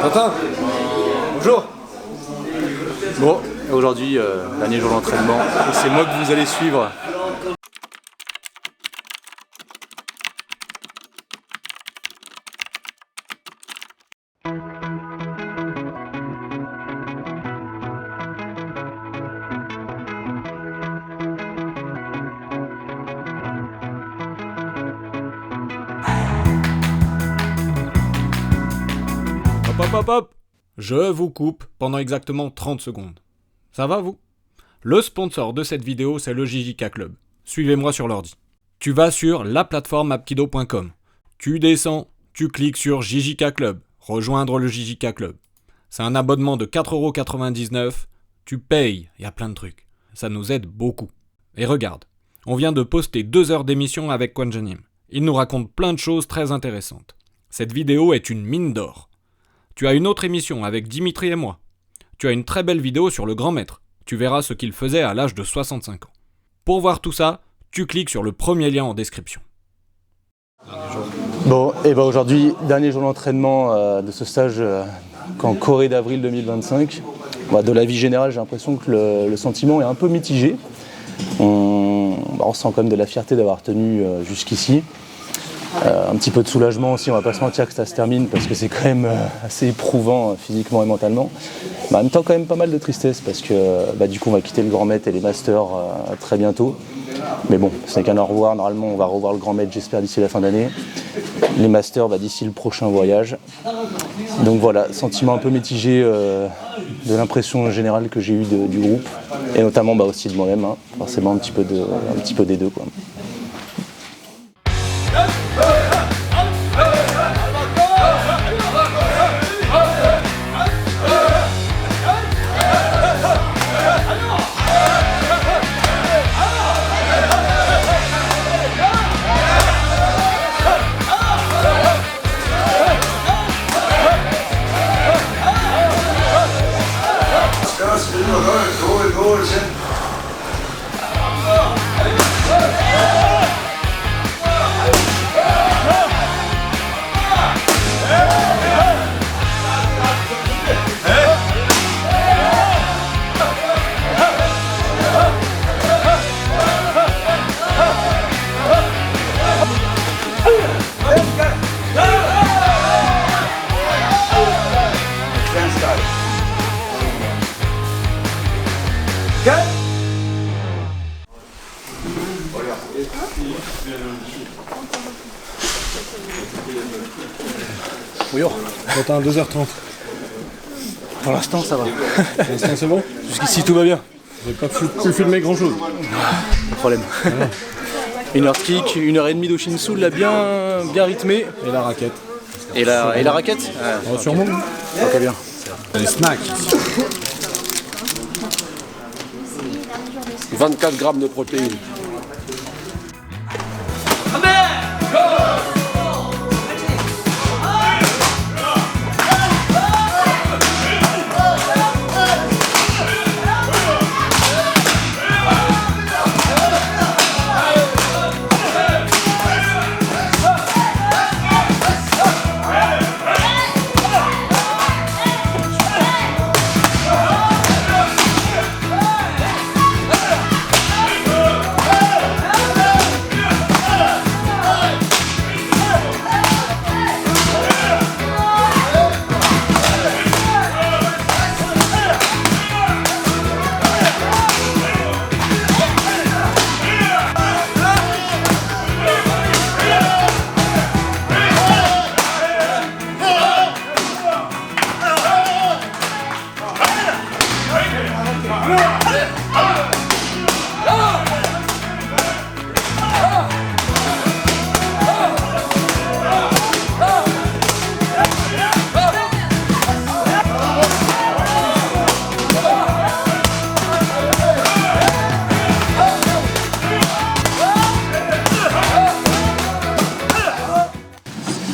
Quentin, bonjour. Bon, aujourd'hui, dernier jour d'entraînement, et c'est moi que vous allez suivre. Hop, je vous coupe pendant exactement 30 secondes. Ça va, vous? Le sponsor de cette vidéo, c'est le JJK Club. Suivez-moi sur l'ordi. Tu vas sur la plateforme apkido.com. Tu descends, tu cliques sur JJK Club. Rejoindre le JJK Club. C'est un abonnement de 4,99€. Tu payes, il y a plein de trucs. Ça nous aide beaucoup. Et regarde, on vient de poster 2 heures d'émission avec Kwanjanim. Il nous raconte plein de choses très intéressantes. Cette vidéo est une mine d'or. Tu as une autre émission avec Dimitri et moi. Tu as une très belle vidéo sur le grand maître. Tu verras ce qu'il faisait à l'âge de 65 ans. Pour voir tout ça, tu cliques sur le premier lien en description. Bon, et ben aujourd'hui, dernier jour d'entraînement de ce stage en Corée d'avril 2025. De la vie générale, j'ai l'impression que le sentiment est un peu mitigé. On sent quand même de la fierté d'avoir tenu jusqu'ici. Un petit peu de soulagement aussi, on va pas se mentir que ça se termine parce que c'est quand même assez éprouvant physiquement et mentalement. En même temps quand même pas mal de tristesse parce que du coup on va quitter le grand maître et les masters très bientôt. Mais bon, ce n'est qu'un au revoir, normalement on va revoir le grand maître j'espère d'ici la fin d'année. Les masters d'ici le prochain voyage. Donc voilà, sentiment un peu mitigé de l'impression générale que j'ai eue du groupe et notamment aussi de moi-même, forcément un petit peu des deux quoi. Oui, t'as un 2h30. Pour l'instant ça va. Pour l'instant c'est bon? Jusqu'ici tout va bien. J'ai pas pu filmer grand chose. Pas de problème. 1 heure de kick, 1h30 d'Oshinsu, là bien rythmé. Et la raquette. Et la raquette Sûrement. Ok bien. Les snacks. 24 grammes de protéines.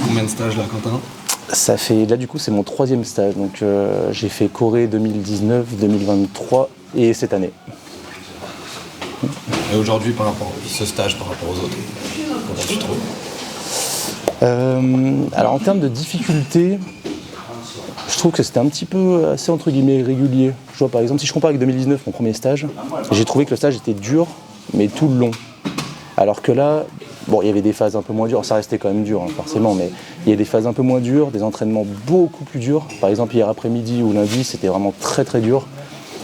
Combien de stages là, Quentin? Ça fait, là du coup c'est mon 3e stage, donc j'ai fait Corée 2019, 2023 et cette année. Et aujourd'hui, par rapport à ce stage, par rapport aux autres, comment tu trouves? Alors en termes de difficulté, je trouve que c'était un petit peu assez entre guillemets régulier. Je vois par exemple, si je compare avec 2019, mon premier stage, j'ai trouvé que le stage était dur, mais tout le long. Alors que là, bon, il y avait des phases un peu moins dures, ça restait quand même dur hein, forcément, mais il y a des phases un peu moins dures, des entraînements beaucoup plus durs. Par exemple, hier après-midi ou lundi, c'était vraiment très très dur.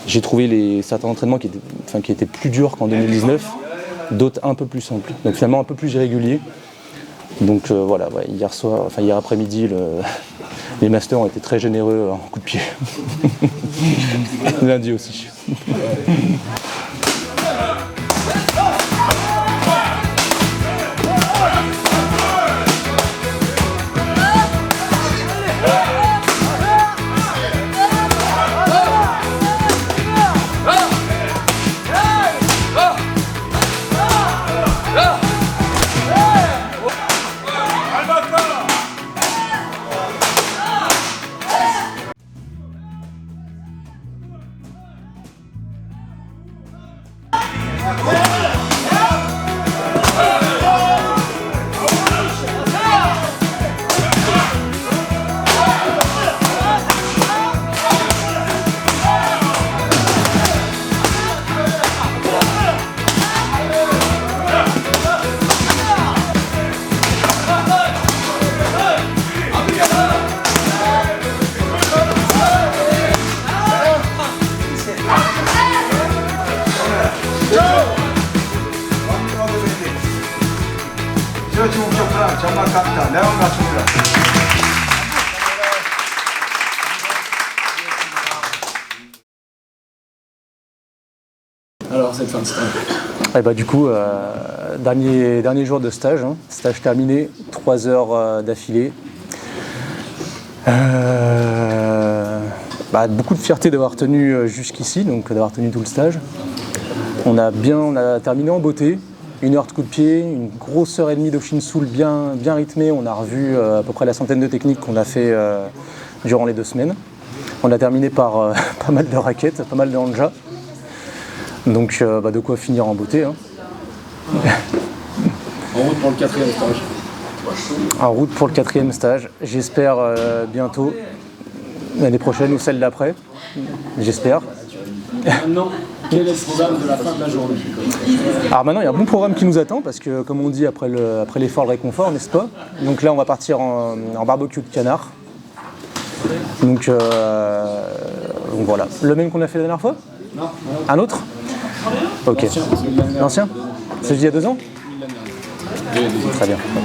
J'ai trouvé certains entraînements qui étaient plus durs qu'en 2019, d'autres un peu plus simples, donc finalement un peu plus irréguliers. Donc voilà, ouais, hier après-midi, les masters ont été très généreux en coup de pied. Lundi aussi. 정말 깝다. 내가 맞춥니다. Alors, cette fin de stage. Et bah, du coup, dernier jour de stage, hein, stage terminé, 3 heures d'affilée. Beaucoup de fierté d'avoir tenu jusqu'ici, donc d'avoir tenu tout le stage. On a terminé en beauté, 1 heure de coup de pied, une grosse heure et demie d'Oshinsul bien rythmée. On a revu à peu près la centaine de techniques qu'on a fait durant les 2 semaines. On a terminé par pas mal de raquettes, pas mal de hanja. Donc de quoi finir en beauté. Hein. En route pour le 4e stage. En route pour le 4e stage. J'espère bientôt, l'année prochaine ou celle d'après. J'espère. Maintenant, quel est le programme de la fin de la journée? Alors maintenant, il y a un bon programme qui nous attend parce que, comme on dit, après l'effort, le réconfort, n'est-ce pas? Donc là, on va partir en barbecue de canard. Donc voilà. Le même qu'on a fait la dernière fois? Non. Un autre? Ok. L'ancien? C'est d'il y a 2 ans? Très bien. Ok.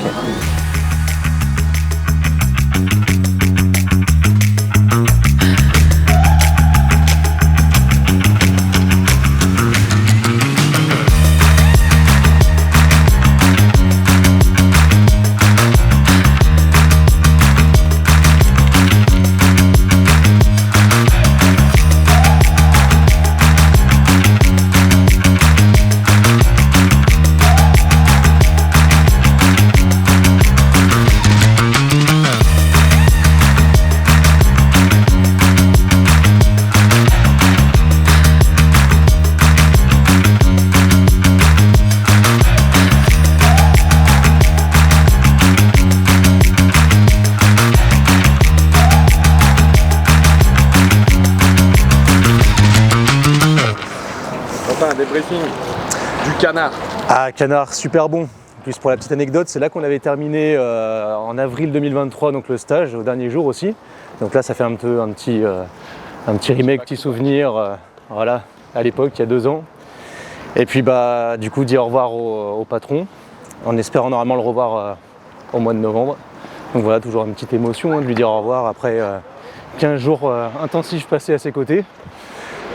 Un débriefing du canard. Ah, canard, super bon. En plus, pour la petite anecdote, c'est là qu'on avait terminé en avril 2023, donc le stage, au dernier jour aussi. Donc là, ça fait un petit remake, petit souvenir, voilà, à l'époque, il y a 2 ans. Et puis, du coup, dire au revoir au patron, en espérant normalement le revoir au mois de novembre. Donc voilà, toujours une petite émotion de lui dire au revoir après 15 jours intensifs passés à ses côtés.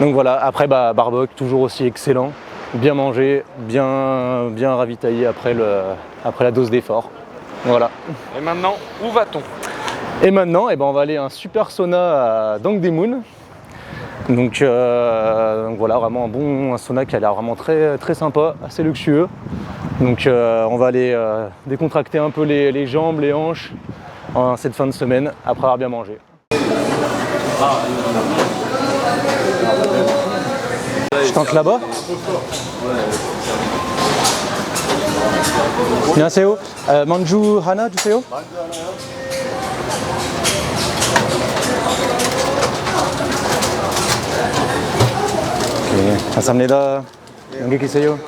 Donc voilà, après barbecue, toujours aussi excellent, bien mangé, bien ravitaillé après la dose d'effort. Voilà. Et maintenant, où va-t-on? Et maintenant, on va aller à un super sauna à Dangdaemun. Donc voilà, vraiment un sauna qui a l'air vraiment très, très sympa, assez luxueux. Donc on va aller décontracter un peu les jambes, les hanches en cette fin de semaine, après avoir bien mangé. Je tente là-bas. 안녕하세요. Manju Hana, 주세요. 감사합니다. 연기 계세요.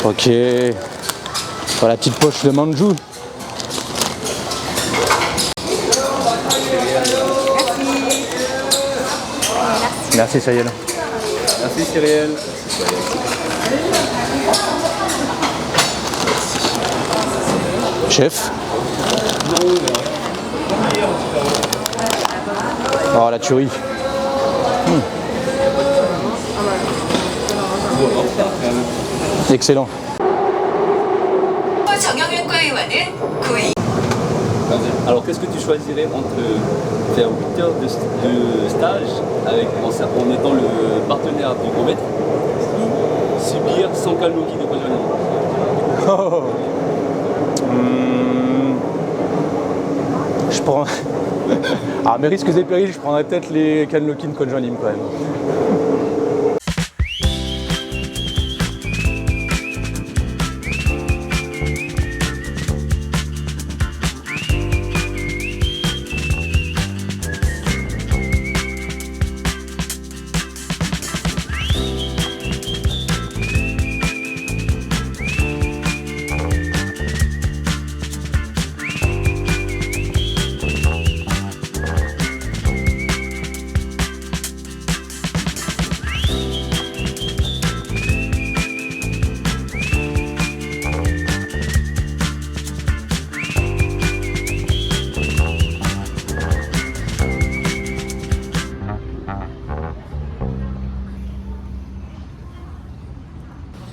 Ok. Voilà la petite poche de manjou. Merci Sayel. Merci Cyrielle. Chef. Oh la tuerie. Excellent. 정형외과 의원은 9위. Alors qu'est-ce que tu choisirais entre faire 8 heures de stage en étant le partenaire du gros maître ou subir 100 calories de conjonctivite? Je prends. À mes risques et périls, je prendrais peut-être les Kanlokin Konjanim quand même.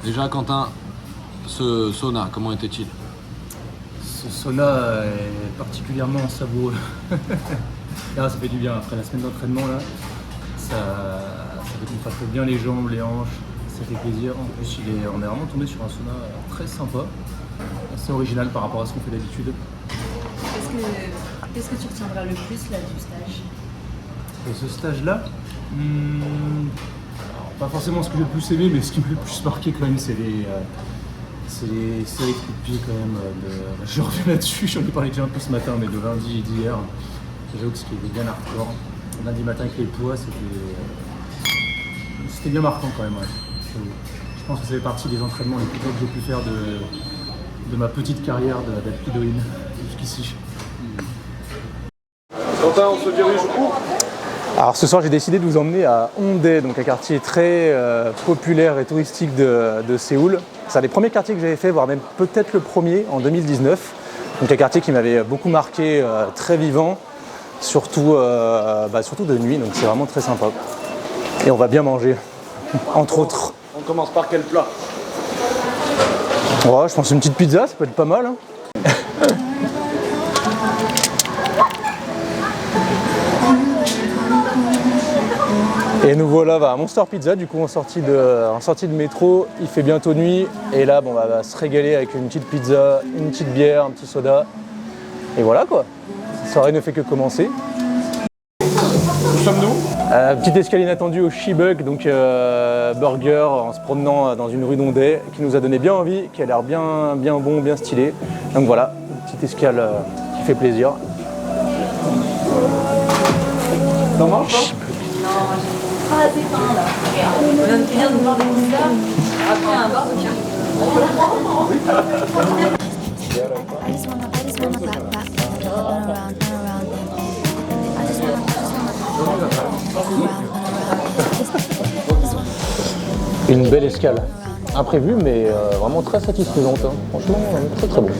Déjà Quentin, ce sauna, comment était-il? Ce sauna est particulièrement savoureux. Là, ça fait du bien après la semaine d'entraînement là. Ça décontracte bien les jambes, les hanches, ça fait plaisir. En plus, on est vraiment tombé sur un sauna très sympa, assez original par rapport à ce qu'on fait d'habitude. Qu'est-ce que tu retiendras le plus là du stage? Et ce stage-là, pas forcément ce que j'ai le plus aimé, mais ce qui m'a le plus marqué quand même, c'est les séries de coups de pied quand même. Je reviens là-dessus, j'en ai parlé déjà un peu ce matin, mais de lundi et d'hier, j'avoue que c'était bien hardcore. Lundi matin avec les poids, c'était bien marquant quand même. Ouais. Je pense que ça fait partie des entraînements les plus top que j'ai pu faire de ma petite carrière d'alpidoïne jusqu'ici. Quentin, on se dirige où? Alors ce soir j'ai décidé de vous emmener à Hongdae, donc un quartier très populaire et touristique de Séoul. C'est un des premiers quartiers que j'avais fait, voire même peut-être le premier en 2019. Donc un quartier qui m'avait beaucoup marqué, très vivant, surtout de nuit, donc c'est vraiment très sympa. Et on va bien manger, entre autres. On commence par quel plat? Ouais, je pense une petite pizza, ça peut être pas mal. Hein. Et nous voilà à Monster Pizza, du coup en sortie de métro, il fait bientôt nuit et là bon, on va se régaler avec une petite pizza, une petite bière, un petit soda et voilà quoi, la soirée ne fait que commencer. Où sommes-nous? Petite escale inattendue au Shibug, donc burger en se promenant dans une rue d'Hongdae qui nous a donné bien envie, qui a l'air bien bon, bien stylé. Donc voilà, une petite escale qui fait plaisir. T'en manges toi? Ah, c'est fin là. On vient de finir de boire des pizzas après un barbecue. Une belle escale, imprévue mais vraiment très satisfaisante, hein. Franchement très très bon.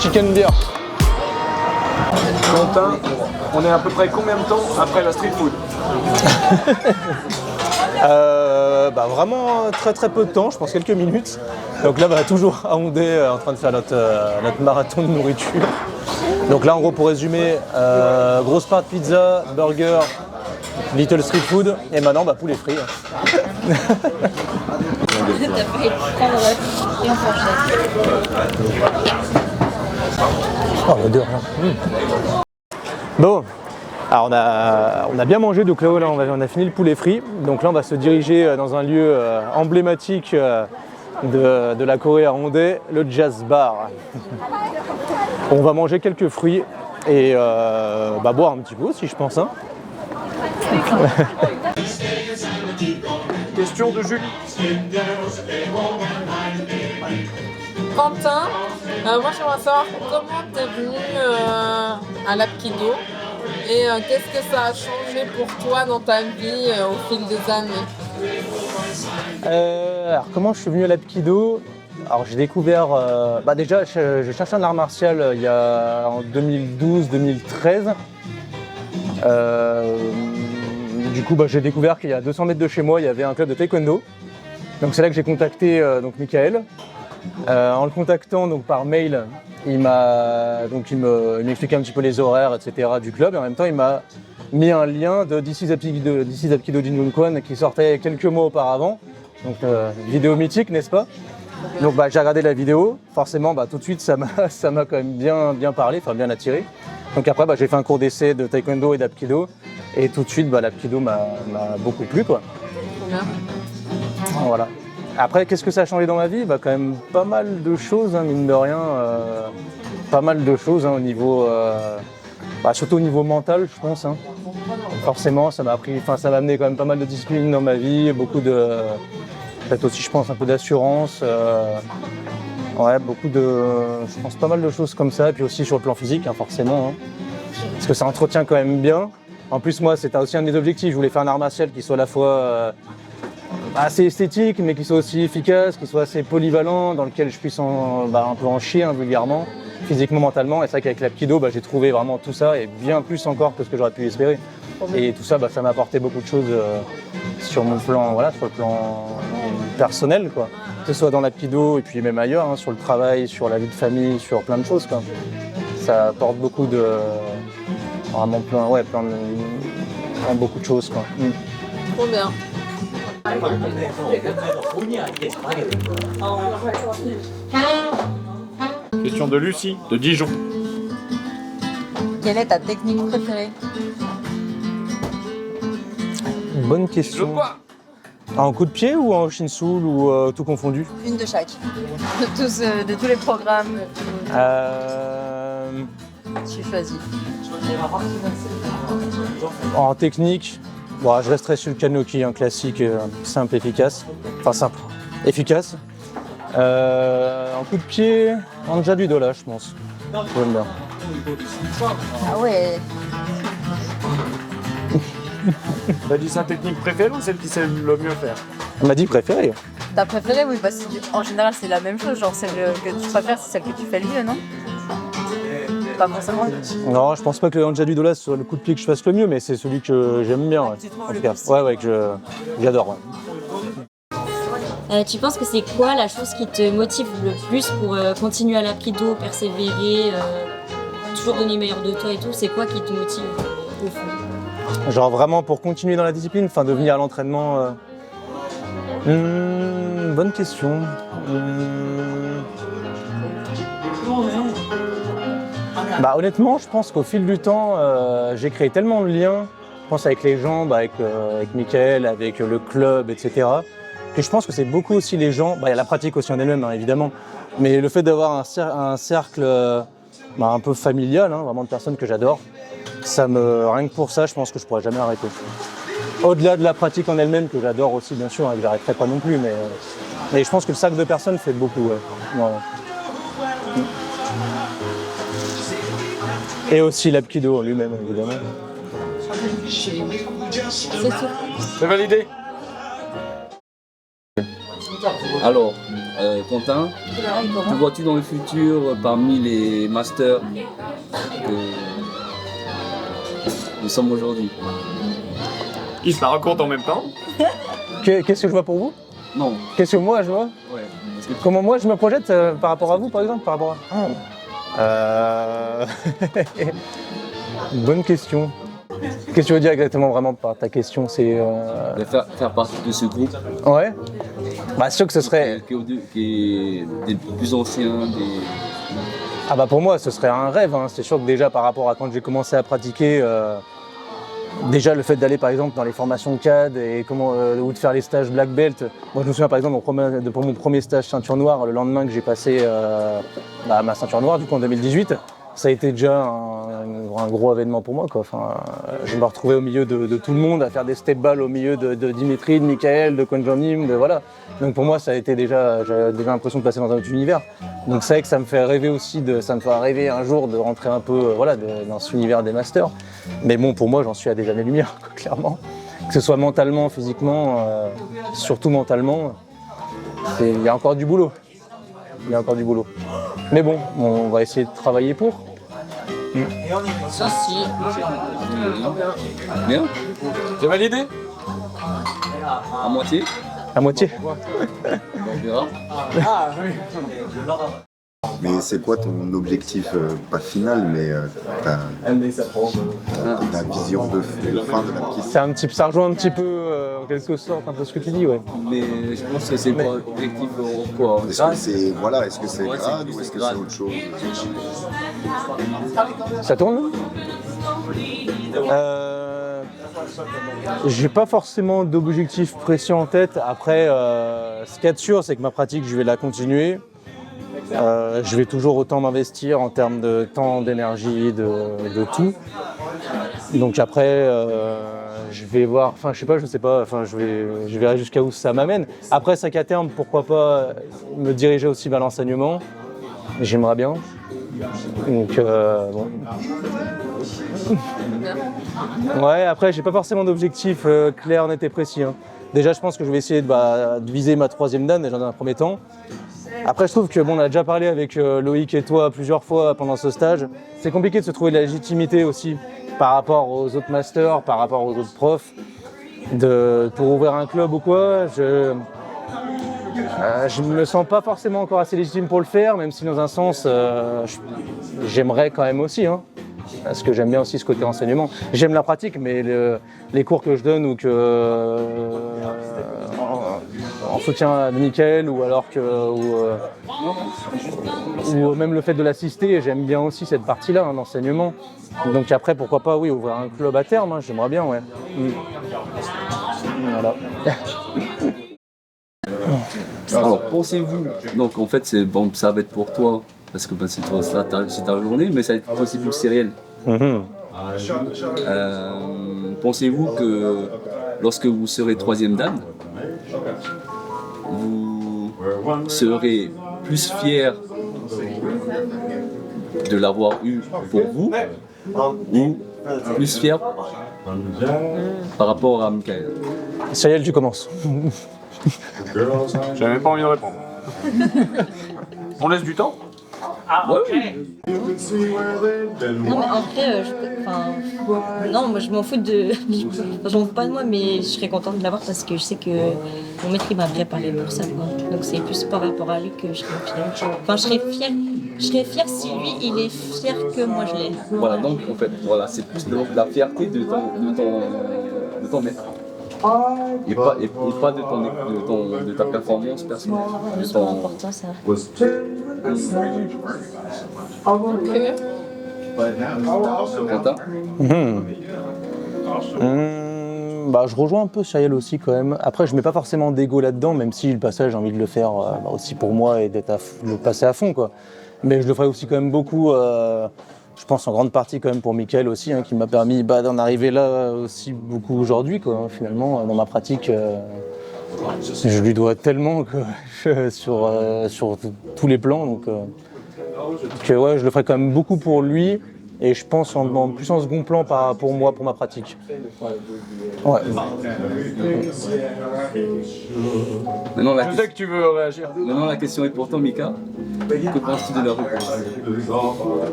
Chicken beer. Quentin, on est à peu près combien de temps après la street food? Bah vraiment très très peu de temps, je pense quelques minutes. Donc là, toujours à Hondé en train de faire notre marathon de nourriture. Donc là, en gros, pour résumer, grosse part de pizza, burger, little street food, et maintenant, poulet frit. T'as failli prendre et on s'enchaîne. Oh, l'odeur là. Bon, alors on a bien mangé, donc là on a fini le poulet frit. Donc là on va se diriger dans un lieu emblématique de la Corée à Hondé, le Jazz Bar. On va manger quelques fruits et boire un petit peu aussi, je pense. Hein. Question de Julie. Quentin, moi j'aimerais savoir comment tu es venu à l'Apkido et qu'est-ce que ça a changé pour toi dans ta vie au fil des années. Alors comment je suis venu à l'Apkido? Alors j'ai découvert, déjà je cherchais un art martial en 2012-2013. Du coup j'ai découvert qu'il y a 200 mètres de chez moi il y avait un club de taekwondo. Donc c'est là que j'ai contacté Michael. En le contactant par mail, il m'expliquait un petit peu les horaires, etc. du club, et en même temps il m'a mis un lien de This is Apkido Jin Kwon qui sortait quelques mois auparavant. Donc vidéo mythique, n'est-ce pas? Donc j'ai regardé la vidéo, forcément tout de suite ça m'a quand même bien parlé, enfin bien attiré. Donc après j'ai fait un cours d'essai de taekwondo et d'apkido, et tout de suite l'apkido m'a beaucoup plu quoi. Voilà. Après, qu'est-ce que ça a changé dans ma vie? Quand même pas mal de choses, hein, mine de rien. Pas mal de choses au niveau, surtout au niveau mental, je pense. Hein. Forcément, ça m'a amené quand même pas mal de discipline dans ma vie, beaucoup de, peut-être aussi, je pense, un peu d'assurance. Je pense pas mal de choses comme ça. Et puis aussi sur le plan physique, hein, forcément, hein, parce que ça entretient quand même bien. En plus, moi, c'était aussi un de mes objectifs. Je voulais faire un art martial qui soit à la fois assez esthétique, mais qui soit aussi efficace, qui soit assez polyvalent, dans lequel je puisse un peu en chier vulgairement, physiquement, mentalement. Et c'est vrai qu'avec l'Apkido, j'ai trouvé vraiment tout ça, et bien plus encore que ce que j'aurais pu espérer. Et tout ça, ça m'a apporté beaucoup de choses sur mon plan, sur le plan personnel, quoi. Que ce soit dans l'Apkido et puis même ailleurs, hein, sur le travail, sur la vie de famille, sur plein de choses, quoi. Ça apporte beaucoup de... Vraiment beaucoup de choses, quoi. Trop bien. Question de Lucie, de Dijon. Quelle est ta technique préférée? Bonne question. En coup de pied ou en shinsul ou tout confondu? Une de chaque. De tous les programmes. Tu choisis. En technique, je resterai sur le Kanoki, un classique simple, efficace. Enfin simple, efficace. En coup de pied, Anja du Dola, je pense. J'aime bien. Ah ouais. T'as dit sa technique préférée ou celle qui sait le mieux faire? On m'a dit préféré. Ta préférée, oui, parce qu'en général c'est la même chose. Genre celle que tu préfères, c'est celle que tu fais le mieux, non? Pas forcément. Non, je pense pas que le Anja du Dola soit le coup de pied que je fasse le mieux, mais c'est celui que j'aime bien. Ouais. Tu trouves En le tout cas, plus. que j'adore. Ouais. Tu penses que c'est quoi la chose qui te motive le plus pour continuer à l'Apkido, persévérer, toujours donner le meilleur de toi et tout? C'est quoi qui te motive au fond? Genre vraiment pour continuer dans la discipline, de venir à l'entraînement. Bonne question. Honnêtement, je pense qu'au fil du temps, j'ai créé tellement de liens, je pense avec les gens, avec Mickaël, avec le club, etc. que je pense que c'est beaucoup aussi les gens, il y a la pratique aussi en elle-même, hein, évidemment, mais le fait d'avoir un cercle un peu familial, hein, vraiment de personnes que j'adore, rien que pour ça, je pense que je pourrais jamais arrêter. Au-delà de la pratique en elle-même, que j'adore aussi, bien sûr, et que j'arrêterai pas non plus, mais je pense que le cercle de personnes fait beaucoup. Ouais. Ouais. Et aussi l'Apkido lui-même, évidemment. C'est tout. C'est validé. Alors, Quentin, te vois-tu dans le futur parmi les masters que nous sommes aujourd'hui? Ils se la racontent en même temps. Qu'est-ce que je vois pour vous? Non. Qu'est-ce que moi je vois? Ouais. Comment moi je me projette par rapport à vous, par exemple, par rapport à... Bonne question. Qu'est-ce que tu veux dire exactement vraiment par ta question? C'est De faire partie de ce groupe. Ouais. Bah sûr que ce serait... Qui est des plus anciens, des... Ah bah pour moi ce serait un rêve, hein. C'est sûr que déjà par rapport à quand j'ai commencé à pratiquer, déjà le fait d'aller par exemple dans les formations CAD et ou de faire les stages black belt. Moi je me souviens par exemple pour mon premier stage ceinture noire, le lendemain que j'ai passé ma ceinture noire du coup en 2018, ça a été déjà un gros événement pour moi, quoi. Enfin, je me retrouvais au milieu de tout le monde à faire des step balls au milieu de Dimitri, de Michael, de Konjanim, voilà. Donc pour moi ça a été j'avais déjà l'impression de passer dans un autre univers. Donc c'est vrai que ça me fait rêver aussi, ça me fait rêver un jour de rentrer un peu dans ce univers des masters. Mais bon, pour moi j'en suis à des années-lumière, clairement. Que ce soit mentalement, physiquement, surtout mentalement, il y a encore du boulot. Il y a encore du boulot. Mais bon, on va essayer de travailler pour. Ça si. Bien. J'ai validé? À moitié. À moitié. On verra. Ah oui. Mais c'est quoi ton objectif, pas final, mais ta vision de fin de la piste? Ça rejoint un petit peu, en quelque sorte, un peu ce que tu dis, ouais. Mais je pense que c'est pas objectif quoi. Est-ce que c'est grade ou est-ce que c'est autre chose? Ça tourne? J'ai pas forcément d'objectif précis en tête. Après, ce qu'il y a de sûr, c'est que ma pratique, je vais la continuer. Je vais toujours autant m'investir en termes de temps, d'énergie, de tout. Donc après, je vais voir, je sais pas, je verrai jusqu'à où ça m'amène. Après, ça qu'à terme, pourquoi pas me diriger aussi vers l'enseignement. J'aimerais bien. Donc bon. Ouais, après, j'ai pas forcément d'objectif clair, net et précis, hein. Déjà, je pense que je vais essayer de viser ma 3e dan déjà dans un premier temps. Après, je trouve que on a déjà parlé avec Loïc et toi plusieurs fois pendant ce stage. C'est compliqué de se trouver de la légitimité aussi par rapport aux autres masters, par rapport aux autres profs. Pour ouvrir un club ou quoi, je me sens pas forcément encore assez légitime pour le faire, même si dans un sens, j'aimerais quand même aussi, hein. Parce que j'aime bien aussi ce côté enseignement. J'aime la pratique, mais les cours que je donne ou en soutien de Michael ou ou même le fait de l'assister, j'aime bien aussi cette partie-là, hein, l'enseignement. Donc après, pourquoi pas, oui, ouvrir un club à terme, hein, j'aimerais bien, ouais. Voilà. Alors, pensez-vous, donc en fait, ça va être pour toi, parce que c'est ta journée, mais ça va être possible plus sériel. Pensez-vous que lorsque vous serez 3e dan, vous serez plus fier de l'avoir eu pour vous ou plus fier par rapport à Michael? Sayel, tu commences. J'avais même pas envie de répondre. On laisse du temps? Ouais. Non mais après, non, moi je m'en fous j'en fous pas de moi, mais je serais contente de l'avoir parce que je sais que mon maître il m'a bien parlé pour ça, quoi. Donc c'est plus par rapport à lui que je serais fière. Enfin, je serais fière si lui il est fier que moi je l'ai. Voilà, donc en fait, voilà, c'est plus la fierté de ton maître. Et pas de ta performance personnelle. C'est important ça. Quentin? Bah, je rejoins un peu Sayel aussi quand même. Après, je mets pas forcément d'ego là-dedans, même si le passage, j'ai envie de le faire aussi pour moi et le passer à fond, quoi. Mais je le ferai aussi quand même beaucoup, je pense en grande partie quand même pour Michael aussi, hein, qui m'a permis d'en arriver là aussi beaucoup aujourd'hui, quoi. Finalement, dans ma pratique, je lui dois tellement que sur tous les plans, donc ouais, je le ferai quand même beaucoup pour lui. et je pense plus en second plan pour moi, pour ma pratique. Ouais. Maintenant, Je sais que tu veux réagir. Maintenant, la question est pour toi, Mika. Que penses-tu de leur réponse?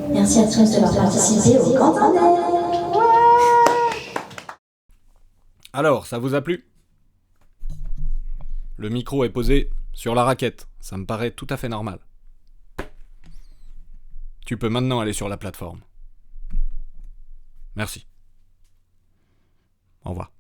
Merci à tous d'avoir participé au Grand Tandem. Alors, ça vous a plu? Le micro est posé sur la raquette, ça me paraît tout à fait normal. Tu peux maintenant aller sur la plateforme. Merci. Au revoir.